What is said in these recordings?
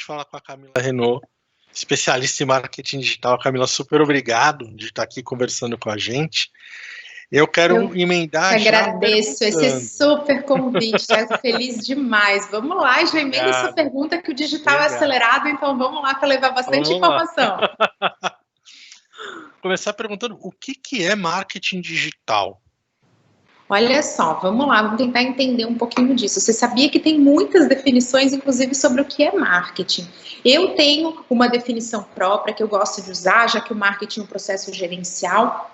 gente fala com a Camila Renault, especialista em marketing digital. Camila, super obrigado de estar aqui conversando com a gente. Eu quero emendar já agradeço esse super convite, estou feliz demais. Vamos lá, já emenda essa pergunta que o digital é acelerado, então vamos lá para levar bastante informação. Começar perguntando o que é marketing digital? Olha só, vamos lá, vamos tentar entender um pouquinho disso. Você sabia que tem muitas definições, inclusive, sobre o que é marketing? Eu tenho uma definição própria que eu gosto de usar, já que o marketing é um processo gerencial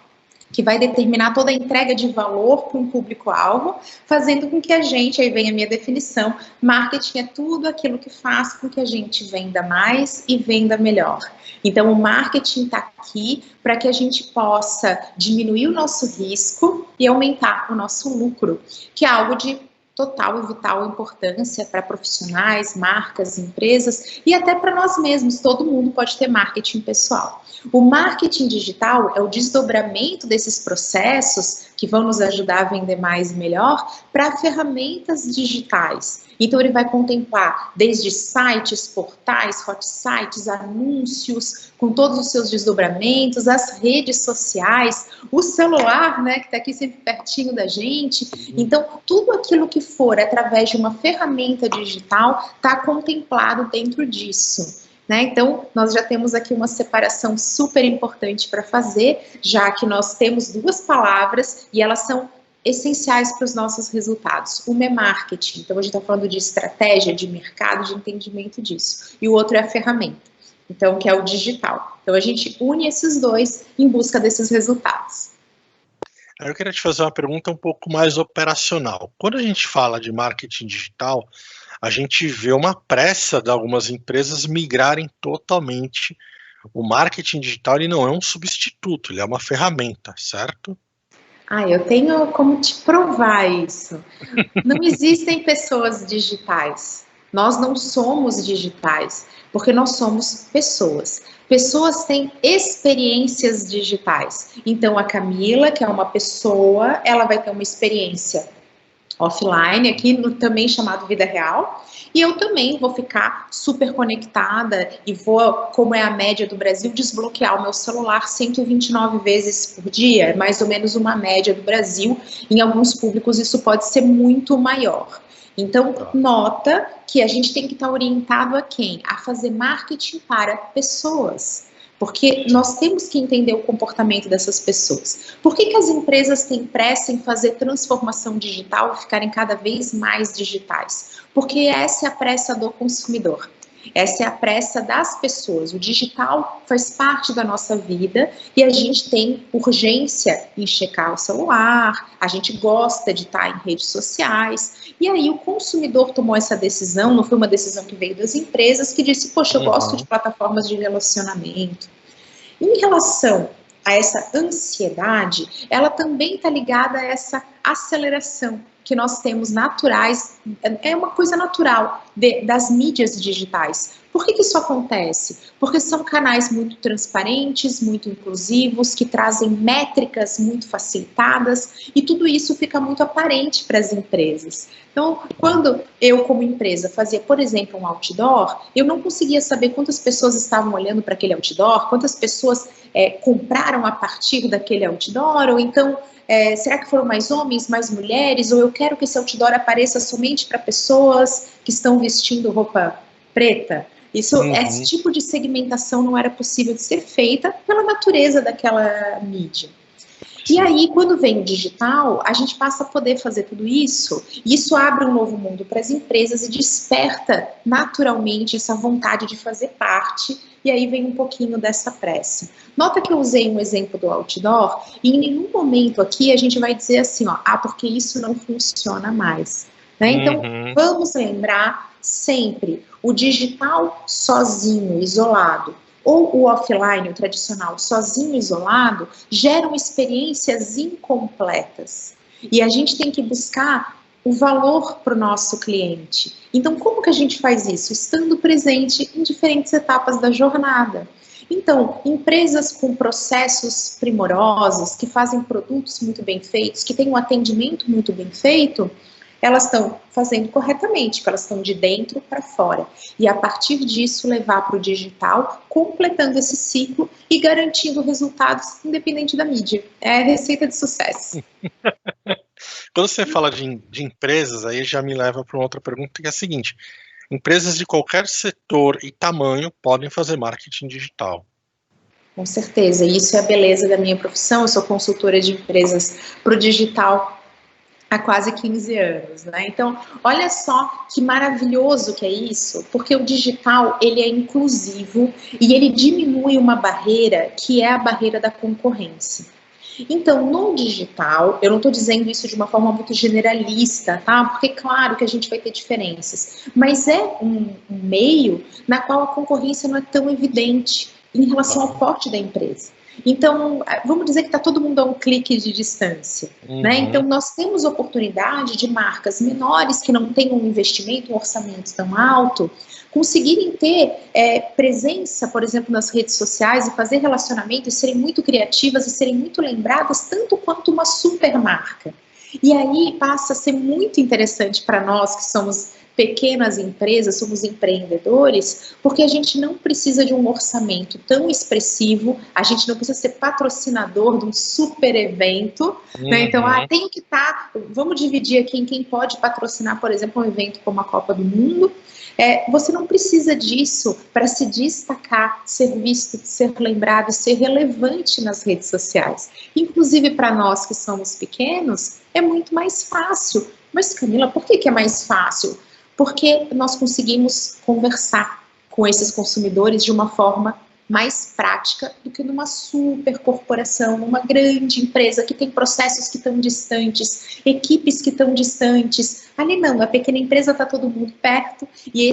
que vai determinar toda a entrega de valor para um público-alvo, fazendo com que a gente, aí vem a minha definição, marketing é tudo aquilo que faz com que a gente venda mais e venda melhor. Então, o marketing está aqui para que a gente possa diminuir o nosso risco e aumentar o nosso lucro, que é algo de total e vital importância para profissionais, marcas, empresas e até para nós mesmos. Todo mundo pode ter marketing pessoal. O marketing digital é o desdobramento desses processos que vão nos ajudar a vender mais e melhor para ferramentas digitais. Então, ele vai contemplar desde sites, portais, hot sites, anúncios, com todos os seus desdobramentos, as redes sociais, o celular, né, que está aqui sempre pertinho da gente. Então, tudo aquilo que for através de uma ferramenta digital está contemplado dentro disso. Né? Então, nós já temos aqui uma separação super importante para fazer, já que nós temos duas palavras e elas são essenciais para os nossos resultados. Uma é marketing, então a gente está falando de estratégia, de mercado, de entendimento disso. E o outro é a ferramenta, então, que é o digital. Então, a gente une esses dois em busca desses resultados. Eu queria te fazer uma pergunta um pouco mais operacional. Quando a gente fala de marketing digital, a gente vê uma pressa de algumas empresas migrarem totalmente. O marketing digital ele não é um substituto, ele é uma ferramenta, certo? Eu tenho como te provar isso. Não existem pessoas digitais. Nós não somos digitais, porque nós somos pessoas. Pessoas têm experiências digitais. Então, a Camila, que é uma pessoa, ela vai ter uma experiência offline, aqui também chamado vida real, e eu também vou ficar super conectada e vou, como é a média do Brasil, desbloquear o meu celular 129 vezes por dia, é mais ou menos uma média do Brasil. Em alguns públicos isso pode ser muito maior. Então, nota que a gente tem que estar orientado a quem? A fazer marketing para pessoas. Porque nós temos que entender o comportamento dessas pessoas. Por que as empresas têm pressa em fazer transformação digital e ficarem cada vez mais digitais? Porque essa é a pressa do consumidor. Essa é a pressa das pessoas. O digital faz parte da nossa vida e a gente tem urgência em checar o celular, a gente gosta de estar em redes sociais. E aí o consumidor tomou essa decisão, não foi uma decisão que veio das empresas, que disse, poxa, eu gosto de plataformas de relacionamento. Em relação a essa ansiedade, ela também está ligada a essa aceleração que nós temos naturais, é uma coisa natural das mídias digitais. Por que isso acontece? Porque são canais muito transparentes, muito inclusivos, que trazem métricas muito facilitadas e tudo isso fica muito aparente para as empresas. Então, quando eu, como empresa, fazia, por exemplo, um outdoor, eu não conseguia saber quantas pessoas estavam olhando para aquele outdoor, quantas pessoas compraram a partir daquele outdoor, ou então, será que foram mais homens, mais mulheres, ou eu quero que esse outdoor apareça somente para pessoas que estão vestindo roupa preta? Esse tipo de segmentação não era possível de ser feita pela natureza daquela mídia. E aí, quando vem o digital, a gente passa a poder fazer tudo isso, e isso abre um novo mundo para as empresas e desperta naturalmente essa vontade de fazer parte, e aí vem um pouquinho dessa pressa. Nota que eu usei um exemplo do outdoor, e em nenhum momento aqui a gente vai dizer assim, porque isso não funciona mais. Né? Então, vamos lembrar sempre, o digital sozinho, isolado, ou o offline, o tradicional, sozinho, isolado, geram experiências incompletas. E a gente tem que buscar o valor para o nosso cliente. Então, como que a gente faz isso? Estando presente em diferentes etapas da jornada. Então, empresas com processos primorosos, que fazem produtos muito bem feitos, que têm um atendimento muito bem feito, elas estão fazendo corretamente, porque elas estão de dentro para fora. E a partir disso levar para o digital, completando esse ciclo e garantindo resultados independente da mídia. É a receita de sucesso. Quando você fala de empresas, aí já me leva para uma outra pergunta, que é a seguinte: empresas de qualquer setor e tamanho podem fazer marketing digital. Com certeza, e isso é a beleza da minha profissão. Eu sou consultora de empresas para o digital há quase 15 anos, né? Então, olha só que maravilhoso que é isso, porque o digital, ele é inclusivo e ele diminui uma barreira que é a barreira da concorrência. Então, no digital, eu não estou dizendo isso de uma forma muito generalista, tá? Porque, claro, que a gente vai ter diferenças, mas é um meio na qual a concorrência não é tão evidente em relação ao porte da empresa. Então, vamos dizer que está todo mundo a um clique de distância, né? Então, nós temos oportunidade de marcas menores que não têm um investimento, um orçamento tão alto, conseguirem ter presença, por exemplo, nas redes sociais e fazer relacionamento e serem muito criativas e serem muito lembradas, tanto quanto uma super marca. E aí passa a ser muito interessante para nós que somos pequenas empresas, somos empreendedores, porque a gente não precisa de um orçamento tão expressivo, a gente não precisa ser patrocinador de um super evento, né? Então, tem que estar, vamos dividir aqui em quem pode patrocinar, por exemplo, um evento como a Copa do Mundo. Você não precisa disso para se destacar, ser visto, ser lembrado, ser relevante nas redes sociais. Inclusive, para nós que somos pequenos, é muito mais fácil. Mas, Camila, por que é mais fácil? Porque nós conseguimos conversar com esses consumidores de uma forma mais prática do que numa super corporação, numa grande empresa que tem processos que estão distantes, equipes que estão distantes. Ali não, a pequena empresa está todo mundo perto e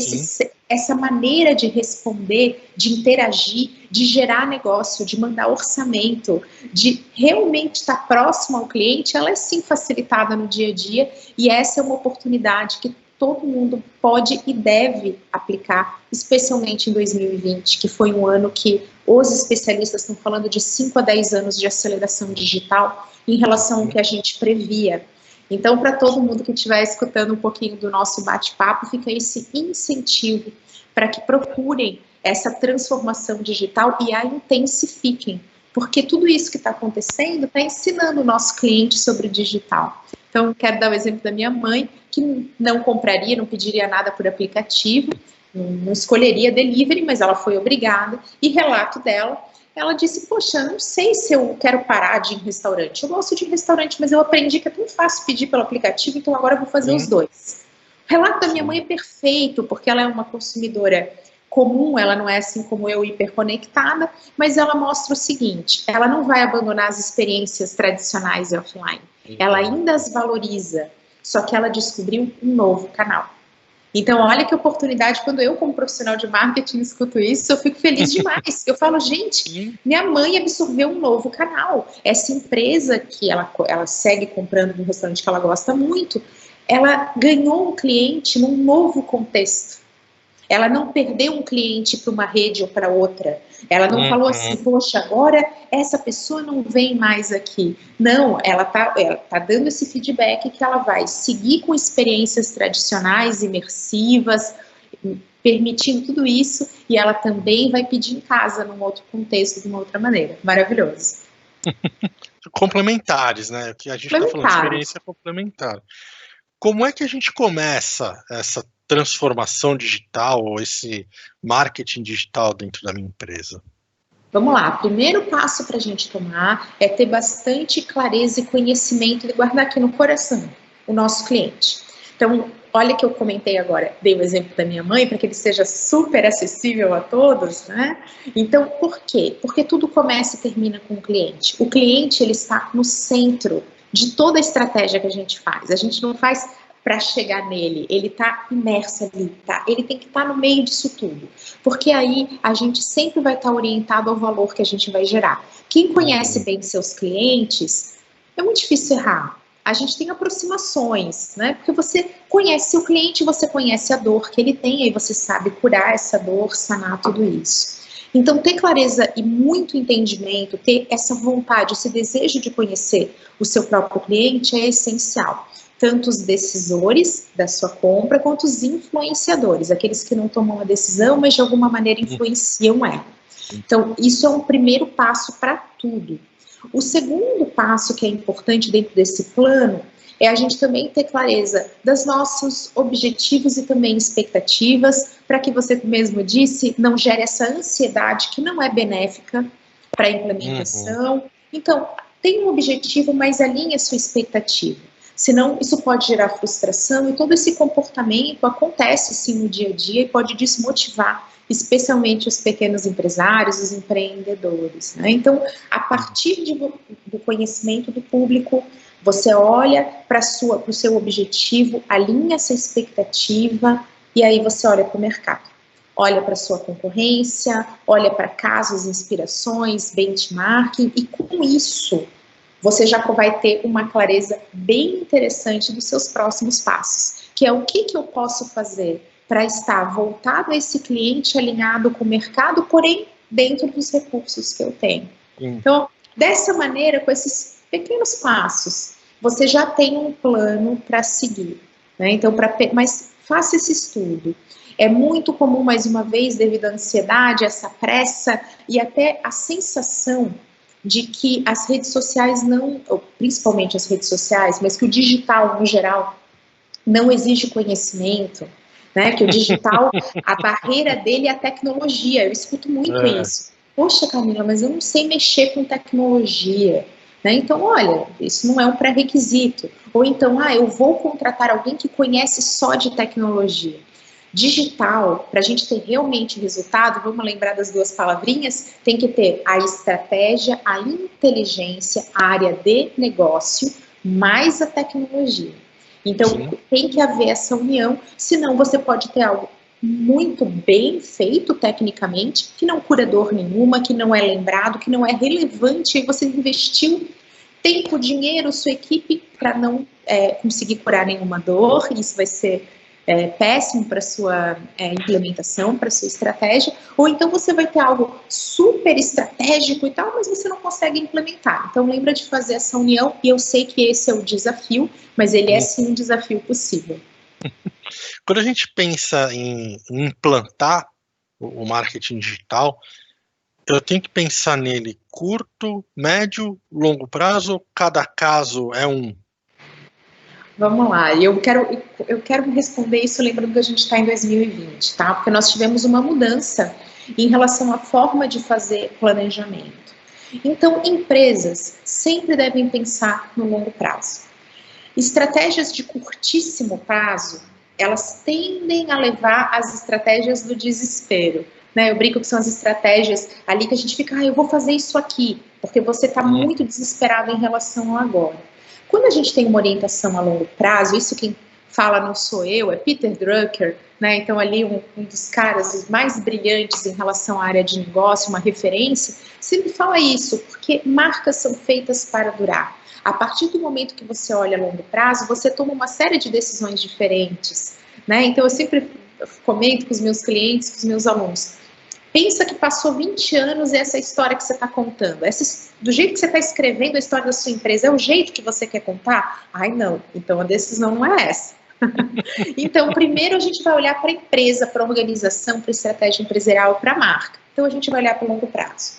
essa maneira de responder, de interagir, de gerar negócio, de mandar orçamento, de realmente estar próximo ao cliente, ela é sim facilitada no dia a dia e essa é uma oportunidade que todo mundo pode e deve aplicar, especialmente em 2020, que foi um ano que os especialistas estão falando de 5 a 10 anos de aceleração digital em relação ao que a gente previa. Então, para todo mundo que estiver escutando um pouquinho do nosso bate-papo, fica esse incentivo para que procurem essa transformação digital e a intensifiquem, porque tudo isso que está acontecendo está ensinando o nosso cliente sobre o digital. Então, quero dar o exemplo da minha mãe, que não compraria, não pediria nada por aplicativo, não escolheria delivery, mas ela foi obrigada. E relato dela, ela disse, poxa, não sei se eu quero parar de ir em restaurante. Eu gosto de ir em restaurante, mas eu aprendi que é tão fácil pedir pelo aplicativo, então agora eu vou fazer os dois. O relato da minha mãe é perfeito, porque ela é uma consumidora comum, ela não é assim como eu, hiperconectada, mas ela mostra o seguinte, ela não vai abandonar as experiências tradicionais e offline, ela ainda as valoriza, só que ela descobriu um novo canal. Então, olha que oportunidade, quando eu, como profissional de marketing, escuto isso, eu fico feliz demais. Eu falo, gente, minha mãe absorveu um novo canal. Essa empresa que ela segue comprando num restaurante que ela gosta muito, ela ganhou um cliente num novo contexto. Ela não perdeu um cliente para uma rede ou para outra. Ela não falou assim, poxa, agora essa pessoa não vem mais aqui. Não, ela tá dando esse feedback que ela vai seguir com experiências tradicionais, imersivas, permitindo tudo isso, e ela também vai pedir em casa, num outro contexto, de uma outra maneira. Maravilhoso. Complementares, né? O que a gente está falando de experiência complementar. Como é que a gente começa essa transformação digital ou esse marketing digital dentro da minha empresa? Vamos lá, primeiro passo para a gente tomar é ter bastante clareza e conhecimento de guardar aqui no coração o nosso cliente. Então, olha que eu comentei agora, dei o exemplo da minha mãe para que ele seja super acessível a todos, né? Então, por quê? Porque tudo começa e termina com o cliente. O cliente, ele está no centro de toda a estratégia que a gente faz. A gente não faz para chegar nele, ele está imerso ali, tá? Ele tem que estar no meio disso tudo, porque aí a gente sempre vai estar orientado ao valor que a gente vai gerar. Quem conhece bem seus clientes, é muito difícil errar. A gente tem aproximações, né? Porque você conhece o cliente, você conhece a dor que ele tem, aí você sabe curar essa dor, sanar tudo isso. Então, ter clareza e muito entendimento, ter essa vontade, esse desejo de conhecer o seu próprio cliente é essencial. tanto os decisores da sua compra, quanto os influenciadores, aqueles que não tomam a decisão, mas de alguma maneira influenciam ela. Então, isso é um primeiro passo para tudo. O segundo passo que é importante dentro desse plano é a gente também ter clareza dos nossos objetivos e também expectativas, para que você mesmo disse, não gere essa ansiedade que não é benéfica para a implementação. Então, tem um objetivo, mas alinhe a sua expectativa. Senão, isso pode gerar frustração e todo esse comportamento acontece sim no dia a dia e pode desmotivar, especialmente os pequenos empresários, os empreendedores, né? Então, a partir do conhecimento do público, você olha para o seu objetivo, alinha essa expectativa e aí você olha para o mercado. Olha para a sua concorrência, olha para casos, inspirações, benchmarking e com isso você já vai ter uma clareza bem interessante dos seus próximos passos, que é o que eu posso fazer para estar voltado a esse cliente alinhado com o mercado, porém dentro dos recursos que eu tenho. Então, dessa maneira, com esses pequenos passos, você já tem um plano para seguir, né? Então, mas faça esse estudo. É muito comum, mais uma vez, devido à ansiedade, essa pressa e até a sensação de que as redes sociais não, principalmente as redes sociais, mas que o digital, no geral, não exige conhecimento, né? Que o digital, a barreira dele é a tecnologia. Eu escuto muito isso. Poxa, Camila, mas eu não sei mexer com tecnologia. Né? Então, olha, isso não é um pré-requisito. Ou então, eu vou contratar alguém que conhece só de tecnologia. Digital, para a gente ter realmente resultado, vamos lembrar das duas palavrinhas, tem que ter a estratégia, a inteligência, a área de negócio, mais a tecnologia. Então, tem que haver essa união, senão você pode ter algo muito bem feito tecnicamente, que não cura dor nenhuma, que não é lembrado, que não é relevante, e você investiu tempo, dinheiro, sua equipe para não conseguir curar nenhuma dor, isso vai ser péssimo para sua implementação, para sua estratégia, ou então você vai ter algo super estratégico e tal, mas você não consegue implementar. Então lembra de fazer essa união, e eu sei que esse é o desafio, mas ele é sim um desafio possível. Quando a gente pensa em implantar o marketing digital, eu tenho que pensar nele curto, médio, longo prazo, cada caso é um? Vamos lá, eu quero responder isso lembrando que a gente está em 2020, tá? Porque nós tivemos uma mudança em relação à forma de fazer planejamento. Então, empresas sempre devem pensar no longo prazo. Estratégias de curtíssimo prazo, elas tendem a levar às estratégias do desespero, né? Eu brinco que são as estratégias ali que a gente fica, eu vou fazer isso aqui, porque você está muito desesperado em relação ao agora. Quando a gente tem uma orientação a longo prazo, isso quem fala não sou eu, é Peter Drucker, né? Então ali um dos caras mais brilhantes em relação à área de negócio, uma referência, sempre fala isso, porque marcas são feitas para durar. A partir do momento que você olha a longo prazo, você toma uma série de decisões diferentes, né? Então eu sempre comento com os meus clientes, com os meus alunos, pensa que passou 20 anos e essa história que você está contando, do jeito que você está escrevendo a história da sua empresa, é o jeito que você quer contar? Ai, não, então a decisão não é essa. Então, primeiro a gente vai olhar para a empresa, para a organização, para a estratégia empresarial, para a marca. Então, a gente vai olhar para o longo prazo.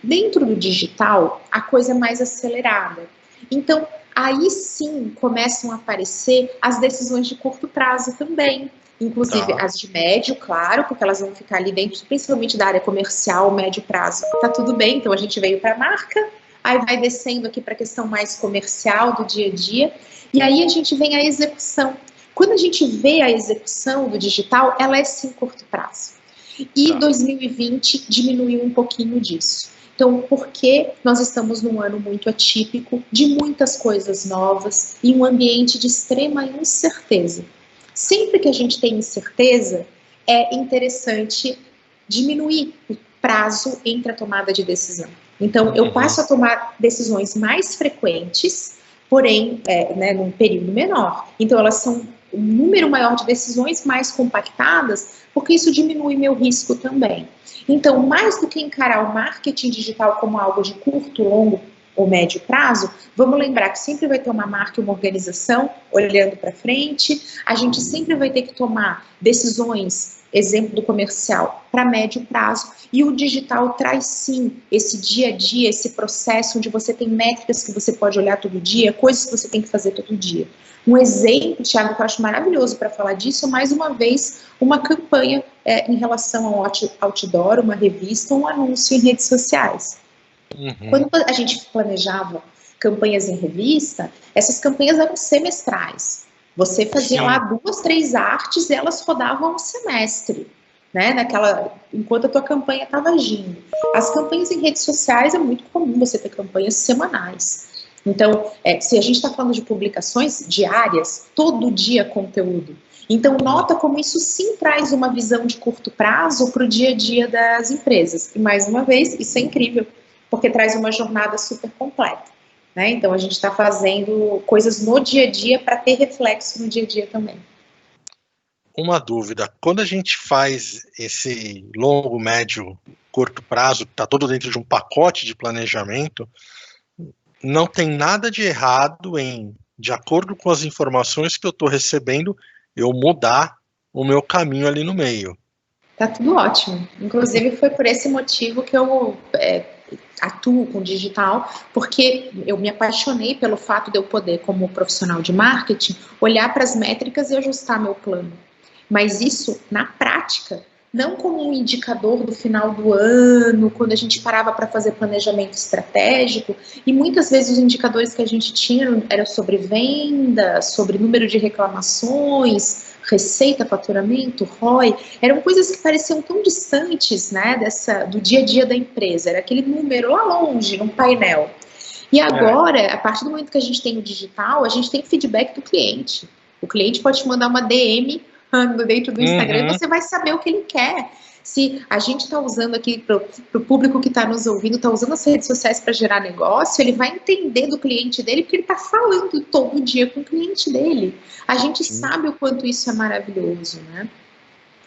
Dentro do digital, a coisa é mais acelerada. Então, aí sim começam a aparecer as decisões de curto prazo também. Inclusive as de médio, claro, porque elas vão ficar ali dentro, principalmente da área comercial, médio prazo. Tá tudo bem, então a gente veio para a marca, aí vai descendo aqui para a questão mais comercial do dia a dia, e aí a gente vem à execução. Quando a gente vê a execução do digital, ela é sim curto prazo. E 2020 diminuiu um pouquinho disso. Então, porque nós estamos num ano muito atípico, de muitas coisas novas, e um ambiente de extrema incerteza. Sempre que a gente tem incerteza, é interessante diminuir o prazo entre a tomada de decisão. Então, eu passo a tomar decisões mais frequentes, porém, num período menor. Então, elas são um número maior de decisões mais compactadas, porque isso diminui meu risco também. Então, mais do que encarar o marketing digital como algo de curto, longo ou médio prazo, vamos lembrar que sempre vai ter uma marca e uma organização olhando para frente, a gente sempre vai ter que tomar decisões, exemplo do comercial, para médio prazo, e o digital traz sim esse dia a dia, esse processo onde você tem métricas que você pode olhar todo dia, coisas que você tem que fazer todo dia. Um exemplo, Thiago, que eu acho maravilhoso para falar disso, é mais uma vez uma campanha em relação ao outdoor, uma revista, um anúncio em redes sociais. Quando a gente planejava campanhas em revista, essas campanhas eram semestrais. Você fazia lá 2, 3 artes e elas rodavam um semestre, né? Enquanto a tua campanha estava agindo. As campanhas em redes sociais é muito comum você ter campanhas semanais. Então, se a gente está falando de publicações diárias, todo dia conteúdo. Então, nota como isso sim traz uma visão de curto prazo para o dia a dia das empresas. E, mais uma vez, isso é incrível, porque traz uma jornada super completa, né? Então, a gente está fazendo coisas no dia a dia para ter reflexo no dia a dia também. Uma dúvida, quando a gente faz esse longo, médio, curto prazo, que está todo dentro de um pacote de planejamento, não tem nada de errado em, de acordo com as informações que eu estou recebendo, eu mudar o meu caminho ali no meio. Tá tudo ótimo. Inclusive, foi por esse motivo que eu atuo com digital, porque eu me apaixonei pelo fato de eu poder, como profissional de marketing, olhar para as métricas e ajustar meu plano. Mas isso, na prática, não como um indicador do final do ano, quando a gente parava para fazer planejamento estratégico, e muitas vezes os indicadores que a gente tinha eram sobre venda, sobre número de reclamações, receita, faturamento, ROI, eram coisas que pareciam tão distantes, né, do dia a dia da empresa, era aquele número lá longe, num painel. E agora, a partir do momento que a gente tem o digital, a gente tem feedback do cliente. O cliente pode te mandar uma DM dentro do Instagram e você vai saber o que ele quer. Se a gente está usando aqui, para o público que está nos ouvindo, está usando as redes sociais para gerar negócio, ele vai entender do cliente dele, porque ele está falando todo dia com o cliente dele. A gente sabe o quanto isso é maravilhoso, né?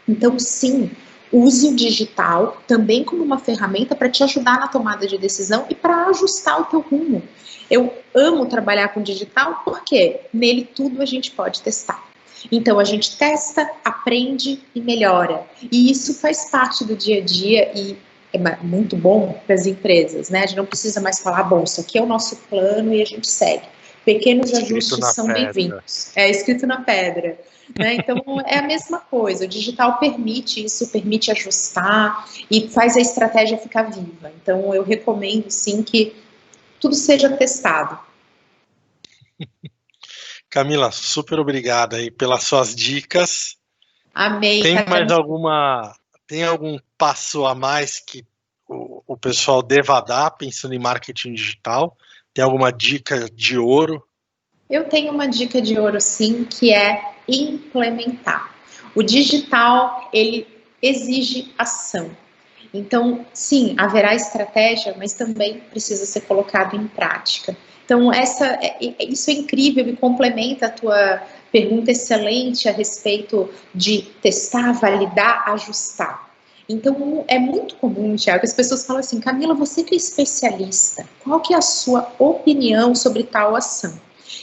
Então, sim, use o digital também como uma ferramenta para te ajudar na tomada de decisão e para ajustar o teu rumo. Eu amo trabalhar com digital porque nele tudo a gente pode testar. Então, a gente testa, aprende e melhora. E isso faz parte do dia a dia e é muito bom para as empresas, né? A gente não precisa mais falar, bom, isso aqui é o nosso plano e a gente segue. Pequenos ajustes são bem-vindos. É escrito na pedra. Né? Então, é a mesma coisa. O digital permite isso, permite ajustar e faz a estratégia ficar viva. Então, eu recomendo, sim, que tudo seja testado. Camila, super obrigada aí pelas suas dicas. Amei. Tem algum passo a mais que o pessoal deva dar pensando em marketing digital? Tem alguma dica de ouro? Eu tenho uma dica de ouro, sim, que é implementar. O digital, ele exige ação. Então, sim, haverá estratégia, mas também precisa ser colocado em prática. Então, isso é incrível e complementa a tua pergunta excelente a respeito de testar, validar, ajustar. Então, é muito comum, Thiago, que as pessoas falam assim, Camila, você que é especialista, qual que é a sua opinião sobre tal ação?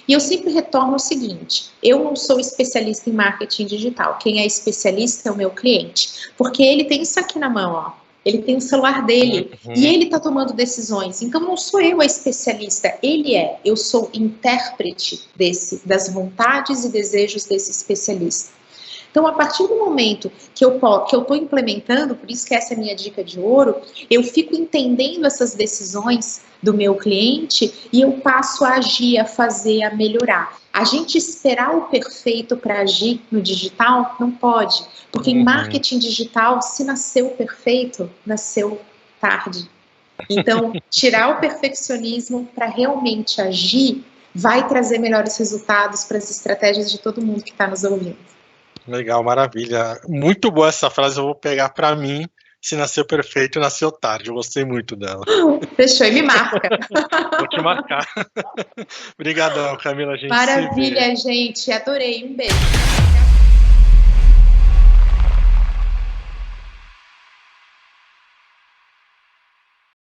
E eu sempre retorno o seguinte, eu não sou especialista em marketing digital, quem é especialista é o meu cliente, porque ele tem isso aqui na mão, ó. Ele tem o celular dele e ele está tomando decisões. Então, não sou eu a especialista, ele é. Eu sou intérprete das vontades e desejos desse especialista. Então, a partir do momento que eu estou implementando, por isso que essa é a minha dica de ouro, eu fico entendendo essas decisões do meu cliente e eu passo a agir, a fazer, a melhorar. A gente esperar o perfeito para agir no digital não pode, porque em marketing digital, se nasceu perfeito, nasceu tarde. Então, tirar o perfeccionismo para realmente agir vai trazer melhores resultados para as estratégias de todo mundo que está nos ouvindo. Legal, maravilha. Muito boa essa frase, eu vou pegar para mim. Se nasceu perfeito, nasceu tarde. Eu gostei muito dela. Fechou, e me marca. Vou te marcar. Obrigadão, Camila. A gente Maravilha, gente. Adorei. Um beijo.